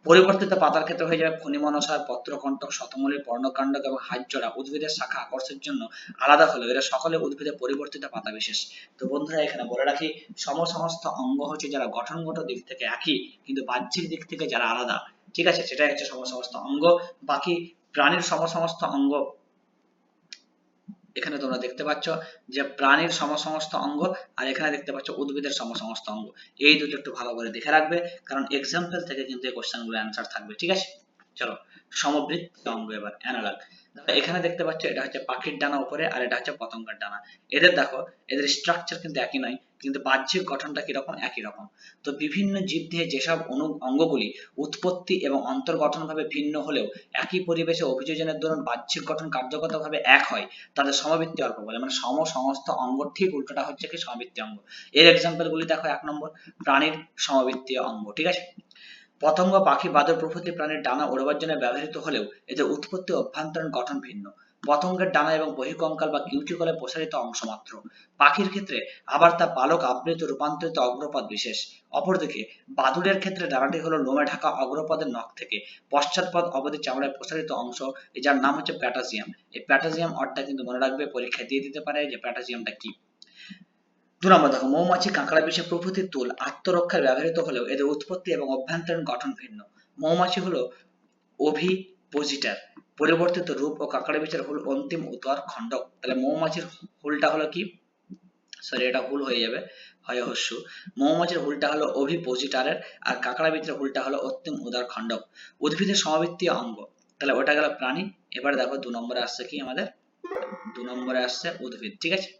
Speaker 1: পরিবর্তিত পাতার ক্ষেত্রে হয়ে যাবে ফণিমনসার, পত্রকণ্টক, শতমূলীর পর্ণকাণ্ডক এবং হাইজরা। উদ্ভিদের শাখা আকর্ষের জন্য আলাদা হলেও এরা সকলে উদ্ভিদের পরিবর্তিত পাতা বিশেষ। তো বন্ধুরা এখানে বলে রাখি, সমস্ত অঙ্গ হচ্ছে যারা গঠনগত দিক থেকে একই, কিন্তু বাহ্যিক দিক থেকে যারা আলাদা। ঠিক আছে, সেটাই হচ্ছে সমস্ত অঙ্গ। বাকি প্রাণীর সমস্ত অঙ্গ এখানে তোমরা দেখতে পাচ্ছ যে প্রাণীর সমস্ত অঙ্গ, আর এখানে দেখতে পাচ্ছ উদ্ভিদের সমস্ত অঙ্গ। এই দুটো একটু ভালো করে দেখে রাখবে, কারণ এক্সাম্পল থেকে কিন্তু এই কোশ্চেন গুলো অ্যান্সার থাকবে। ঠিক আছে, চলো সমবৃত্ত অঙ্গ এবার অ্যানালগ। এখানে দেখতে পাচ্ছ এটা হচ্ছে পাখির ডানা উপরে, আর এটা হচ্ছে পতঙ্গের ডানা। এদের দেখো এদের স্ট্রাকচার কিন্তু একই নয়, কিন্তু বাহ্যিক গঠনটা কিরকম? একই রকম। তো বিভিন্ন জীবদেহে যেসব অঙ্গগুলি উৎপত্তি এবং অন্তর্গঠন ভাবে ভিন্ন হলেও একই পরিবেশে অভিযোজনের দরুন বাহ্যিক গঠন কার্যগত ভাবে এক হয়, তাদের সমবৃত্তি অঙ্গ বলে। মানে সমস্ত অঙ্গ ঠিক উল্টোটা হচ্ছে কি? সমবৃত্তি অঙ্গ। এর এক্সাম্পল গুলি দেখো, 1 নম্বর প্রাণীর সমবৃত্তীয় অঙ্গ। ঠিক আছে, পতঙ্গ, পাখি, বাদুড় প্রভৃতি প্রাণীর ডানা ওড়াবার জন্য ব্যবহৃত হলেও এদের উৎপত্তি অভ্যন্তরীণ গঠন ভিন্ন। পতঙ্গের ডানা এবং বহিঃকঙ্কাল বা কিউটিকলে প্রসারিত অংশ মাত্র। পাখির ক্ষেত্রে আবার তা পালক আবৃত রূপান্তরিত অগ্রপদ বিশেষ। অপরদিকে বাদুড়ের ক্ষেত্রে ডানাটি হলো লোমে ঢাকা অগ্রপদের নখ থেকে পশ্চাৎপদ অবধি চামড়ায় প্রসারিত অংশ, যার নাম হচ্ছে প্যাটাজিয়াম। এই প্যাটাজিয়াম অর্থটা কিন্তু মনে রাখবে, পরীক্ষায় দিয়ে দিতে পারে যে প্যাটাজিয়ামটা কি। 2 নম্বর দেখো, মৌমাছি, কাঁকড়া, বিছে প্রভৃতির তুল আত্মরক্ষায় ব্যবহৃত হলেও এদের উৎপত্তি এবং অভ্যন্তরীণ গঠন ভিন্ন। মৌমাছি হলো ওভিপোজিটর, পরিবর্তিত রূপ, ও কাঁকড়া বিছের হুল অন্তিম উদর খণ্ডক। তাহলে মৌমাছির হুলটা হলো কি? সরি, এটা হুল হয়ে যাবে, হয় হস্যু। মৌমাছির হুলটা হলো ওভিপোজিটরের, আর কাঁকড়া বিছের হুলটা হলো অন্তিম উদর খণ্ডক। উদ্ভিদের সমবৃত্তীয় অঙ্গ, তাহলে ওটা গেল প্রাণী। এবার দেখো 2 নম্বরে আসছে কি? আমাদের 2 নম্বরে আসছে উদ্ভিদ। ঠিক আছে,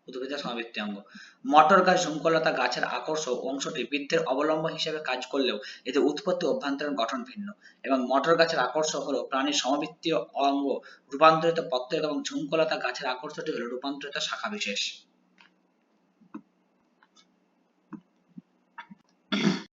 Speaker 1: উদ্ভিদের সমাবৃত্তি অঙ্গ। মটর গাছ ঝুমকলতা গাছের আকর্ষক অংশটি বৃদ্ধির অবলম্ব হিসেবে কাজ করলেও এতে উৎপত্তি অভ্যন্তরীণ গঠন ভিন্ন, এবং মটর গাছের আকর্ষক হলো প্রাণীর সমবৃত্তীয় অঙ্গ রূপান্তরিত পত্র, এবং ঝুমকলতা গাছের আকর্ষটি হলো রূপান্তরিত শাখা বিশেষ।